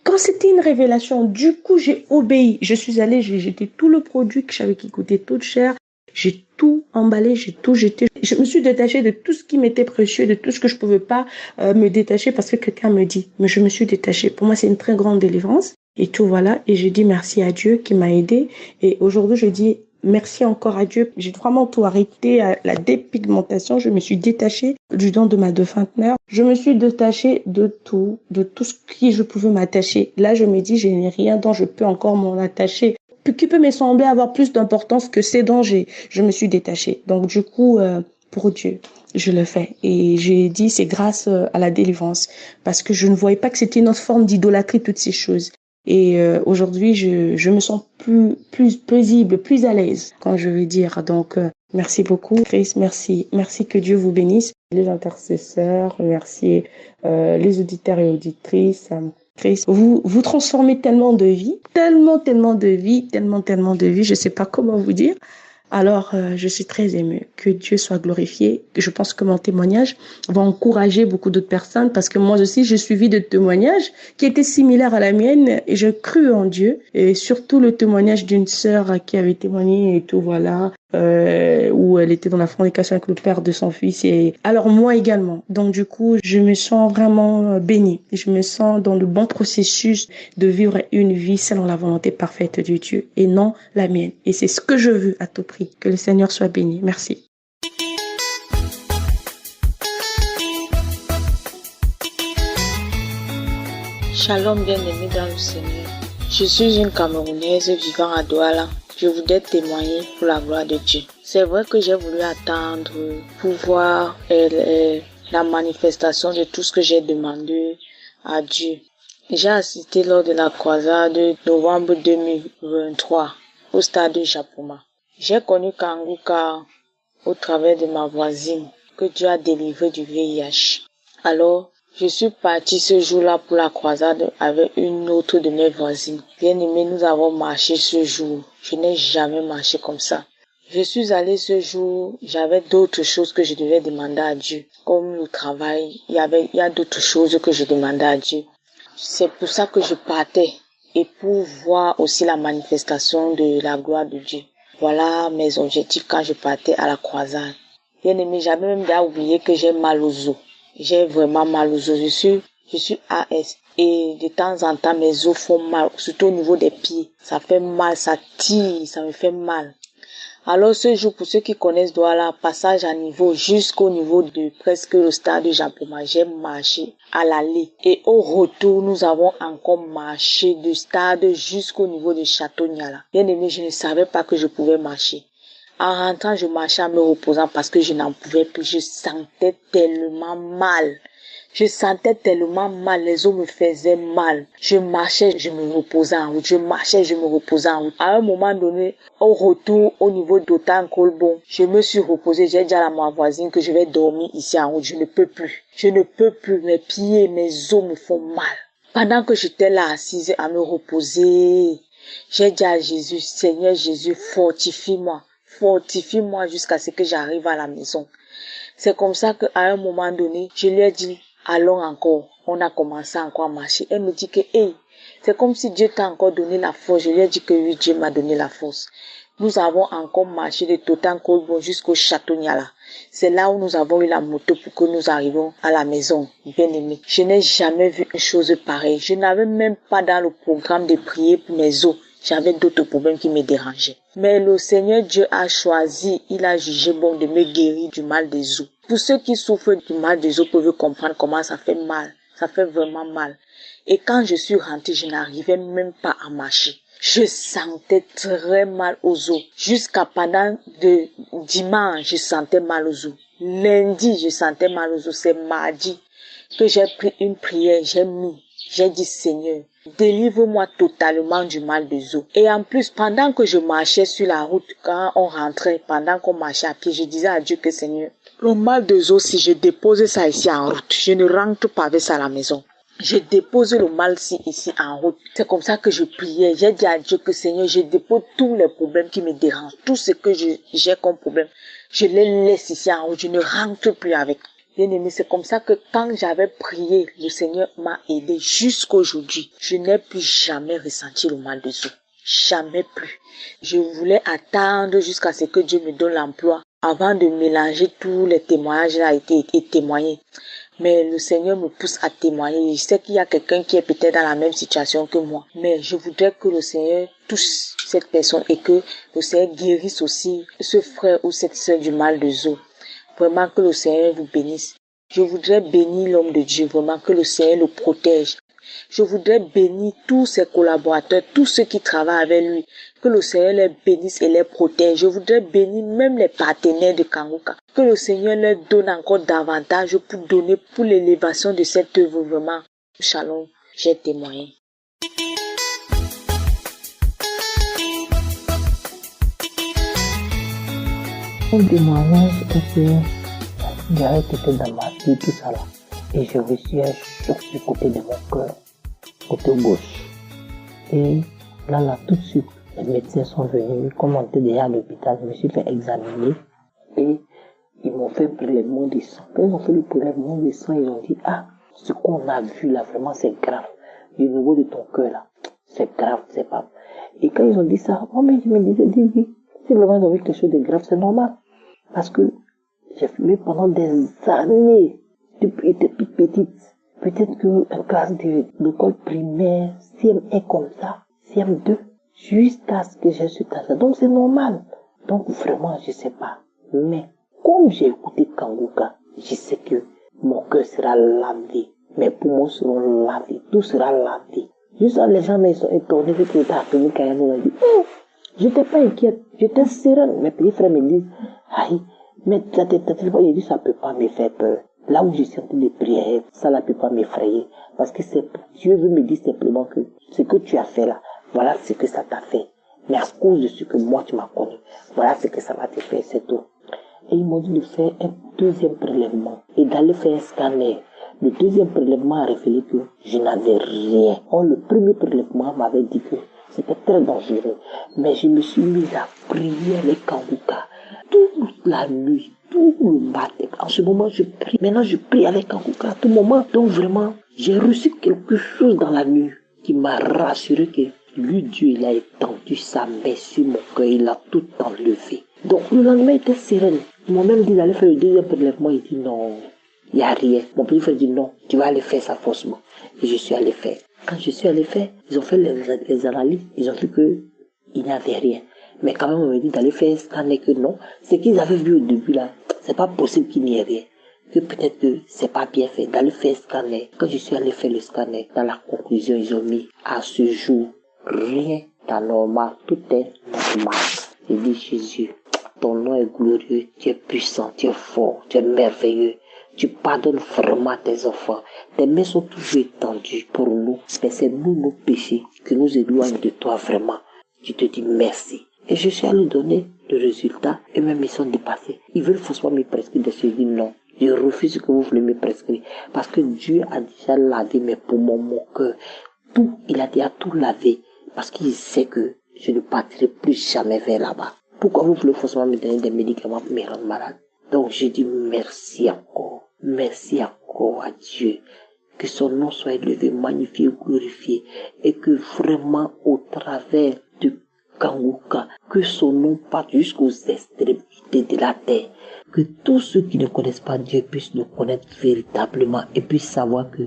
quand c'était une révélation, du coup, j'ai obéi. Je suis allée, j'ai jeté tout le produit que j'avais qui coûtait trop cher. J'ai tout emballé, j'ai tout jeté. Je me suis détachée de tout ce qui m'était précieux, de tout ce que je pouvais pas me détacher parce que quelqu'un me dit. Mais je me suis détachée. Pour moi, c'est une très grande délivrance. Et tout, voilà. Et je dis merci à Dieu qui m'a aidée. Et aujourd'hui, je dis merci encore à Dieu. J'ai vraiment tout arrêté à la dépigmentation. Je me suis détachée du don de ma défunte mère. Je me suis détachée de tout ce qui je pouvais m'attacher. Là, je me dis, je n'ai rien dont je peux encore m'en attacher, qui peut me sembler avoir plus d'importance que ces dangers. Je me suis détachée. Donc du coup, pour Dieu, je le fais. Et j'ai dit, c'est grâce à la délivrance. Parce que je ne voyais pas que c'était une autre forme d'idolâtrie, toutes ces choses. Et aujourd'hui, je me sens plus paisible, plus à l'aise, quand je veux dire. Donc, merci beaucoup, Chris. Merci que Dieu vous bénisse. Les intercesseurs, merci les auditeurs et auditrices. Chris, vous transformez tellement de vies, tellement de vies, je sais pas comment vous dire. Alors, je suis très émue. Que Dieu soit glorifié. Je pense que mon témoignage va encourager beaucoup d'autres personnes parce que moi aussi, j'ai suivi des témoignages qui étaient similaires à la mienne et je crus en Dieu. Et surtout le témoignage d'une sœur qui avait témoigné et tout, voilà, où elle était dans la fornication avec le père de son fils. Et alors moi également. Donc du coup, je me sens vraiment bénie. Je me sens dans le bon processus de vivre une vie selon la volonté parfaite de Dieu et non la mienne. Et c'est ce que je veux à tout prix. Que le Seigneur soit béni. Merci. Shalom bien-aimés dans le Seigneur. Je suis une Camerounaise vivant à Douala. Je voudrais témoigner pour la gloire de Dieu. C'est vrai que j'ai voulu attendre pour voir la manifestation de tout ce que j'ai demandé à Dieu. J'ai assisté lors de la croisade de novembre 2023 au stade de Japoma. J'ai connu Kanguka au travers de ma voisine que Dieu a délivré du VIH. Alors, je suis partie ce jour-là pour la croisade avec une autre de mes voisines. Bien aimé, nous avons marché ce jour. Je n'ai jamais marché comme ça. Je suis allée ce jour, j'avais d'autres choses que je devais demander à Dieu. Comme le travail, il y a d'autres choses que je demandais à Dieu. C'est pour ça que je partais et pour voir aussi la manifestation de la gloire de Dieu. Voilà mes objectifs quand je partais à la croisade. Bien aimé, j'avais même déjà oublié que j'ai mal aux os. J'ai vraiment mal aux os. Je suis AS. Et de temps en temps, mes os font mal, surtout au niveau des pieds. Ça fait mal, ça tire, ça me fait mal. Alors ce jour, pour ceux qui connaissent Douala, passage à niveau jusqu'au niveau de presque le stade de Japoma, j'ai marché à l'aller. Et au retour, nous avons encore marché du stade jusqu'au niveau de Château Niala. Bien aimé, je ne savais pas que je pouvais marcher. En rentrant, je marchais en me reposant parce que je n'en pouvais plus. Je sentais tellement mal. Les os me faisaient mal. Je marchais, je me reposais en route. Je marchais, je me reposais en route. À un moment donné, au retour, au niveau d'Otan Colbon, je me suis reposée. J'ai dit à ma voisine que je vais dormir ici en route. Je ne peux plus. Mes pieds, mes os me font mal. Pendant que j'étais là assise à me reposer, j'ai dit à Jésus, Seigneur Jésus, fortifie-moi. Fortifie-moi jusqu'à ce que j'arrive à la maison. C'est comme ça qu'à un moment donné, je lui ai dit, allons encore. On a commencé encore à marcher. Elle me dit que, c'est comme si Dieu t'a encore donné la force. Je lui ai dit que oui, Dieu m'a donné la force. Nous avons encore marché de Totan Colbon jusqu'au Château Niala. C'est là où nous avons eu la moto pour que nous arrivions à la maison, bien aimé. Je n'ai jamais vu une chose pareille. Je n'avais même pas dans le programme de prier pour mes os. J'avais d'autres problèmes qui me dérangeaient. Mais le Seigneur Dieu a choisi, il a jugé bon de me guérir du mal des os. Pour ceux qui souffrent du mal des os peuvent comprendre comment ça fait mal. Ça fait vraiment mal. Et quand je suis rentrée, je n'arrivais même pas à marcher. Je sentais très mal aux os. Jusqu'à pendant de dimanche, je sentais mal aux os. Lundi, je sentais mal aux os. C'est mardi que j'ai pris une prière, j'ai dit Seigneur, délivre-moi totalement du mal des os. Et en plus, pendant que je marchais sur la route, quand on rentrait, pendant qu'on marchait à pied, je disais à Dieu que Seigneur, le mal des os, si je dépose ça ici en route, je ne rentre pas avec ça à la maison. Je dépose le mal ici en route. C'est comme ça que je priais. J'ai dit à Dieu que Seigneur, je dépose tous les problèmes qui me dérangent, tout ce que j'ai comme problème, je les laisse ici en route, je ne rentre plus avec. Bien aimé, c'est comme ça que quand j'avais prié, le Seigneur m'a aidé jusqu'aujourd'hui. Je n'ai plus jamais ressenti le mal des os. Jamais plus. Je voulais attendre jusqu'à ce que Dieu me donne l'emploi avant de mélanger tous les témoignages là et témoigner. Mais le Seigneur me pousse à témoigner. Je sais qu'il y a quelqu'un qui est peut-être dans la même situation que moi. Mais je voudrais que le Seigneur touche cette personne et que le Seigneur guérisse aussi ce frère ou cette sœur du mal des os. Vraiment que le Seigneur vous bénisse. Je voudrais bénir l'homme de Dieu, vraiment que le Seigneur le protège. Je voudrais bénir tous ses collaborateurs, tous ceux qui travaillent avec lui, que le Seigneur les bénisse et les protège. Je voudrais bénir même les partenaires de Kangoka, que le Seigneur leur donne encore davantage pour donner pour l'élévation de cette œuvre vraiment. Shalom, j'ai témoigné. Mon témoignage est que j'avais été dans ma vie, tout ça là. Et j'ai reçu un choc du côté de mon cœur, côté gauche. Et là, tout de suite, les médecins sont venus. Comme on était déjà à l'hôpital, je me suis fait examiner. Et ils m'ont fait un prélèvement de sang. Quand ils ont fait le prélèvement de sang, ils ont dit, ce qu'on a vu là, vraiment, c'est grave. Du niveau de ton cœur là, c'est grave, c'est pas. Et quand ils ont dit ça, moi-même, je me disais, oui, si vraiment ils ont vu quelque chose de grave, c'est normal. Parce que j'ai fumé pendant des années, depuis que j'étais petite. Peut-être qu'une classe d'école primaire, CM1 comme ça, CM2, jusqu'à ce que je suis à ça. Donc c'est normal. Donc vraiment, je sais pas. Mais comme j'ai écouté Kangoka, je sais que mon cœur sera lavé. Mes poumons seront lavés. Tout sera lavé. Juste les gens ils sont étonnés que tu étais appelé quand ils ont dit, j'étais pas inquiète, j'étais sereine. Mes petits frères me disent, mais ta téléphone, il dit, ça peut pas me faire peur. Là où je suis en train de prier, ça ne peut pas m'effrayer. Parce que Dieu veut me dire simplement que ce que tu as fait là, voilà ce que ça t'a fait. Mais à cause de ce que moi tu m'as connu, voilà ce que ça va te faire, c'est tout. Et ils m'ont dit de faire un deuxième prélèvement et d'aller faire un scanner. Le deuxième prélèvement a révélé que je n'avais rien. Or, le premier prélèvement m'avait dit que c'était très dangereux. Mais je me suis mise à prier avec Kangoka toute la nuit, tout le matin. En ce moment, je prie. Maintenant, je prie avec Kangoka à tout moment. Donc, vraiment, j'ai reçu quelque chose dans la nuit qui m'a rassuré que lui, Dieu, il a étendu sa main sur mon cœur. Il a tout enlevé. Donc, le lendemain, il était serein. Ils m'ont même dit d'aller faire le deuxième prélèvement. Il dit non, il n'y a rien. Mon petit frère dit non, tu vas aller faire ça forcément. Et je suis allé faire. Quand je suis allé faire, ils ont fait les analyses. Ils ont vu qu'il n'y avait rien. Mais quand même, on me dit d'aller faire un scanner, que non. Ce qu'ils avaient vu au début là, c'est pas possible qu'il n'y ait rien. Que peut-être que c'est pas bien fait, d'aller faire un scanner. Quand je suis allé faire le scanner, dans la conclusion, ils ont mis à ce jour, rien d'anormal, tout est normal. J'ai dit, Jésus, ton nom est glorieux, tu es puissant, tu es fort, tu es merveilleux. Tu pardonnes vraiment tes enfants. Tes mains sont toujours étendues pour nous, mais c'est nous nos péchés qui nous éloignent de toi vraiment. Je te dis merci. Et je suis allé donner le résultat et même ils sont dépassés. Ils veulent forcément me prescrire des choses. Je dis non. Je refuse que vous voulez me prescrire. Parce que Dieu a déjà lavé mes poumons, mon cœur. Tout, il a déjà tout lavé. Parce qu'il sait que je ne partirai plus jamais vers là-bas. Pourquoi vous voulez forcément me donner des médicaments pour me rendre malade? Donc je dis merci encore. Merci encore à Dieu. Que son nom soit élevé, magnifié, glorifié. Et que vraiment au travers de Kanguka, que son nom parte jusqu'aux extrémités de la terre. Que tous ceux qui ne connaissent pas Dieu puissent le connaître véritablement et puissent savoir que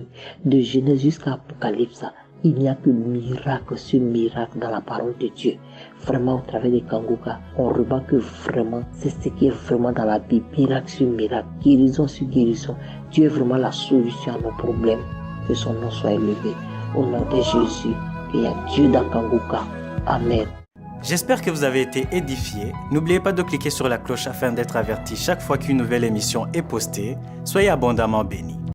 de Genèse jusqu'à Apocalypse, il n'y a que miracle sur miracle dans la parole de Dieu. Vraiment, au travers de Kanguka, on remarque que vraiment, c'est ce qui est vraiment dans la Bible. Miracle sur miracle, guérison sur guérison. Dieu est vraiment la solution à nos problèmes. Que son nom soit élevé. Au nom de Jésus, il y a Dieu dans Kanguka. Amen. J'espère que vous avez été édifiés. N'oubliez pas de cliquer sur la cloche afin d'être averti chaque fois qu'une nouvelle émission est postée. Soyez abondamment bénis.